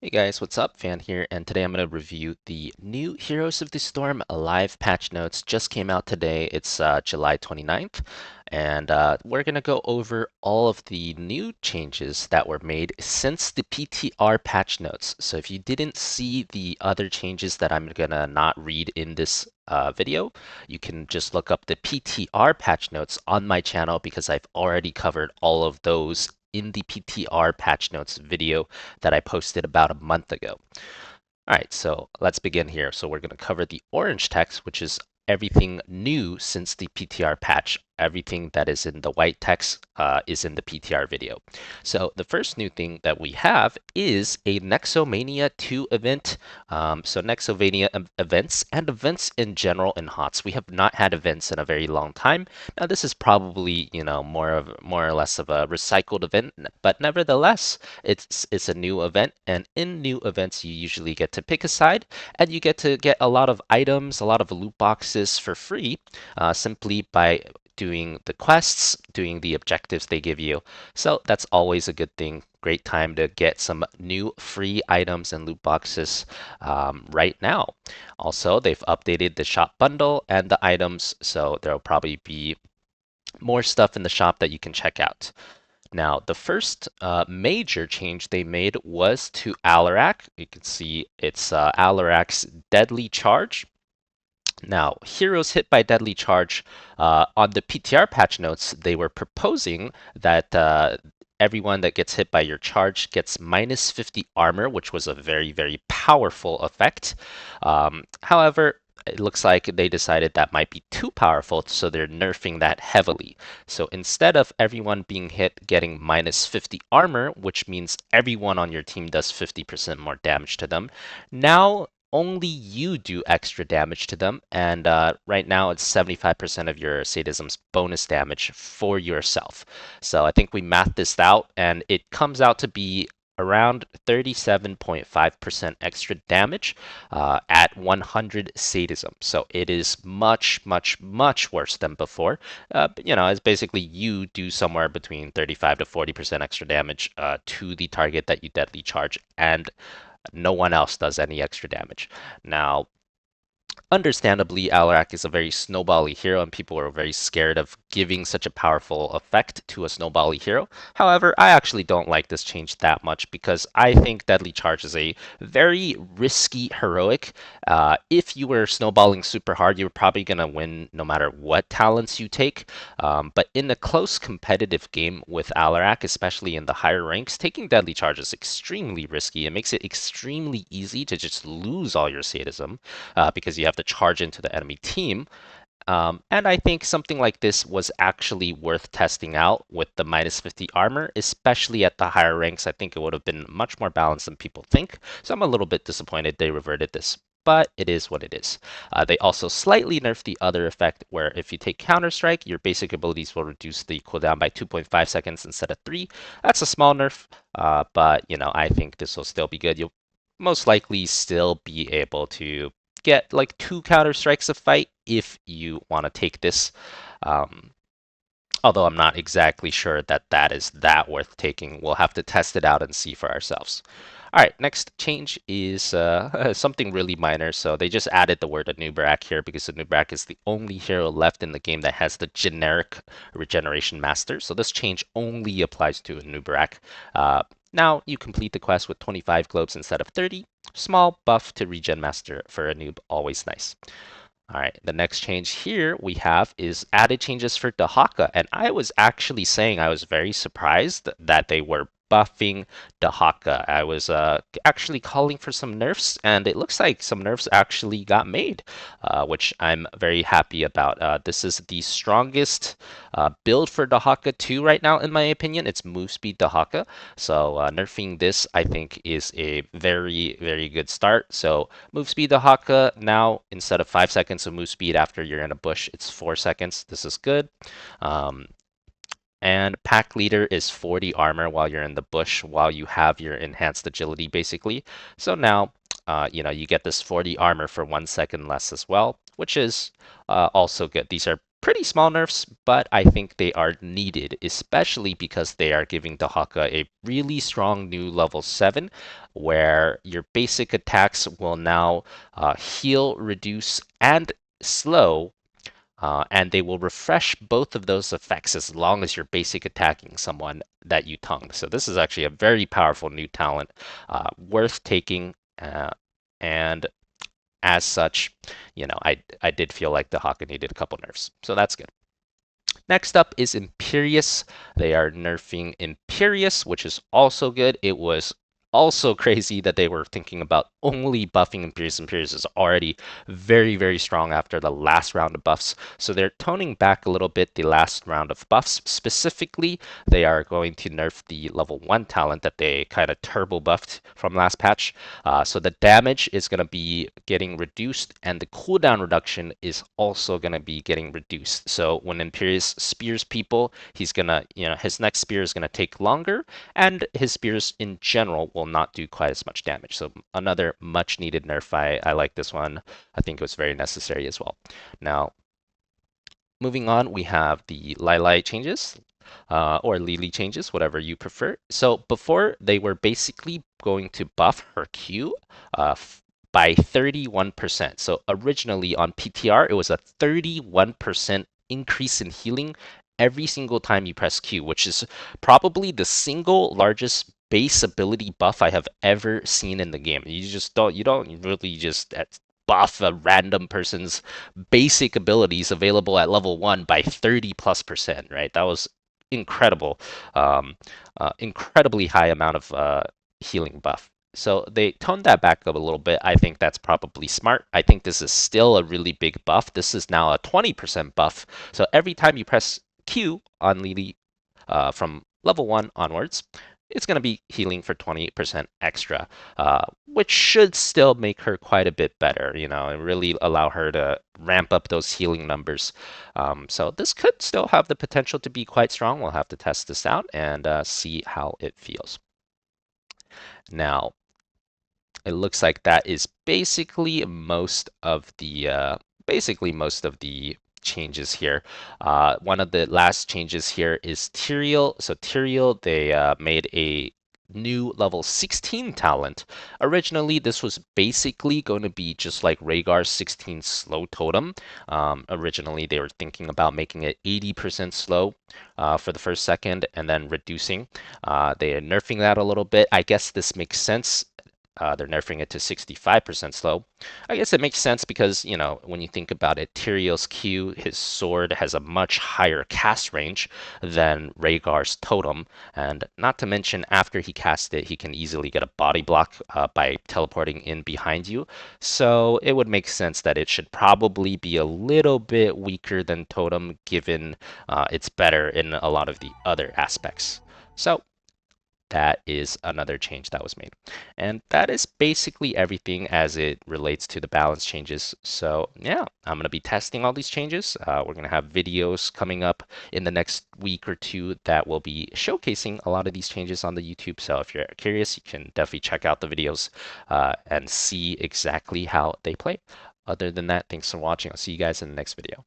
Hey guys, what's up? Fan here, and today I'm going to review the new Heroes of the Storm live patch notes. Just came out today. It's July 29th, and we're going to go over all of the new changes that were made since the PTR patch notes. So if you didn't see the other changes that I'm going to not read in this video, you can just look up the PTR patch notes on my channel because I've already covered all of those in the PTR patch notes video that I posted about a month ago. All right, so let's begin here. So we're going to cover the orange text, which is everything new since the PTR patch. Everything that is in the white text is in the PTR video. So the first new thing that we have is a Nexomania 2 event. So Nexomania events and events in general in HOTS. We have not had events in a very long time. Now this is probably, more or less of a recycled event, but nevertheless, it's a new event, and in new events you usually get to pick a side, and you get to get a lot of items, a lot of loot boxes for free, simply by doing the quests, doing the objectives they give you. So that's always a good thing. Great time to get some new free items and loot boxes right now. Also, they've updated the shop bundle and the items, so there'll probably be more stuff in the shop that you can check out. Now, the first major change they made was to Allorak. You can see it's Allorak's Deadly Charge. Now, heroes hit by Deadly Charge, on the PTR patch notes, they were proposing that everyone that gets hit by your charge gets minus 50 armor, which was a very, very powerful effect. However, it looks like they decided that might be too powerful, so they're nerfing that heavily. So instead of everyone being hit getting minus 50 armor, which means everyone on your team does 50% more damage to them, now only you do extra damage to them, and right now it's 75% of your sadism's bonus damage for yourself. So I think we mathed this out, and it comes out to be around 37.5% extra damage at 100 sadism. So it is much, much, much worse than before. It's basically you do somewhere between 35 to 40% extra damage to the target that you deadly charge, and no one else does any extra damage. Now, understandably, Allorak is a very snowbally hero, and people are very scared of giving such a powerful effect to a snowbally hero. However, I actually don't like this change that much because I think Deadly Charge is a very risky heroic. If you were snowballing super hard, you're probably going to win no matter what talents you take. But in a close competitive game with Allorak, especially in the higher ranks, taking Deadly Charge is extremely risky. It makes it extremely easy to just lose all your sadism because you have to charge into the enemy team. And I think something like this was actually worth testing out with the minus 50 armor, especially at the higher ranks. I think it would have been much more balanced than people think. So I'm a little bit disappointed they reverted this. But it is what it is. They also slightly nerfed the other effect where if you take Counter-Strike, your basic abilities will reduce the cooldown by 2.5 seconds instead of 3. That's a small nerf, but I think this will still be good. You'll most likely still be able to get like 2 Counter-Strikes a fight if you want to take this. Um, Although I'm not exactly sure that that is that worth taking. We'll have to test it out and see for ourselves. All right, next change is something really minor. So they just added the word Anub'arak here because Anub'arak is the only hero left in the game that has the generic regeneration master. So this change only applies to Anub'arak. Now you complete the quest with 25 globes instead of 30. Small buff to regen master for a noob, always nice. All right, the next change here we have is added changes for Dahaka. And I was actually saying I was very surprised that they were buffing Dahaka. I was actually calling for some nerfs, and it looks like some nerfs actually got made, which I'm very happy about. This is the strongest build for Dahaka 2 right now, in my opinion. It's move speed Dahaka. So nerfing this, I think, is a very, very good start. So move speed Dahaka now, instead of 5 seconds of move speed after you're in a bush, it's 4 seconds. This is good. Um, and pack leader is 40 armor while you're in the bush, while you have your enhanced agility, basically. So now, you get this 40 armor for 1 second less as well, which is also good. These are pretty small nerfs, but I think they are needed, especially because they are giving the Haka a really strong new level 7, where your basic attacks will now heal, reduce, and slow, and they will refresh both of those effects as long as you're basic attacking someone that you tongue. So this is actually a very powerful new talent, worth taking, and as such, I did feel like the Haka needed a couple nerfs, so that's good. Next up is Imperious. They are nerfing Imperious, which is also good. It was also crazy that they were thinking about only buffing Imperious. Imperious is already very, very strong after the last round of buffs. So they're toning back a little bit the last round of buffs. Specifically, they are going to nerf the level 1 talent that they kind of turbo buffed from last patch. So the damage is going to be getting reduced, and the cooldown reduction is also going to be getting reduced. So when Imperious spears people, he's going to, his next spear is going to take longer, and his spears in general will not do quite as much damage. So another much needed nerf. I like this one. I think it was very necessary as well. Now, moving on, we have the Lilia changes, or Lilia changes, whatever you prefer. So before, they were basically going to buff her Q by 31%. So originally on PTR, it was a 31% increase in healing every single time you press Q, which is probably the single largest base ability buff I have ever seen in the game. You don't really just buff a random person's basic abilities available at level 1 by 30+%, right? That was incredible, incredibly high amount of healing buff. So they toned that back up a little bit. I think that's probably smart. I think this is still a really big buff. This is now a 20% buff. So every time you press Q on Lily from level 1 onwards, it's going to be healing for 20% extra, which should still make her quite a bit better, and really allow her to ramp up those healing numbers. So this could still have the potential to be quite strong. We'll have to test this out and see how it feels. Now, it looks like that is basically most of the changes here. One of the last changes here is Tyial. So Tyial, they made a new level 16 talent. Originally, this was basically going to be just like Rhaegar's 16 slow totem. Originally, they were thinking about making it 80% slow for the first second and then reducing. They are nerfing that a little bit. I guess this makes sense. They're nerfing it to 65% slow. I guess it makes sense because, when you think about it, Tyriel's Q, his sword, has a much higher cast range than Rhaegar's totem. And not to mention, after he casts it, he can easily get a body block by teleporting in behind you. So it would make sense that it should probably be a little bit weaker than totem, given it's better in a lot of the other aspects. So that is another change that was made. And that is basically everything as it relates to the balance changes. So yeah, I'm going to be testing all these changes. We're going to have videos coming up in the next week or two that will be showcasing a lot of these changes on the YouTube. So if you're curious, you can definitely check out the videos and see exactly how they play. Other than that, thanks for watching. I'll see you guys in the next video.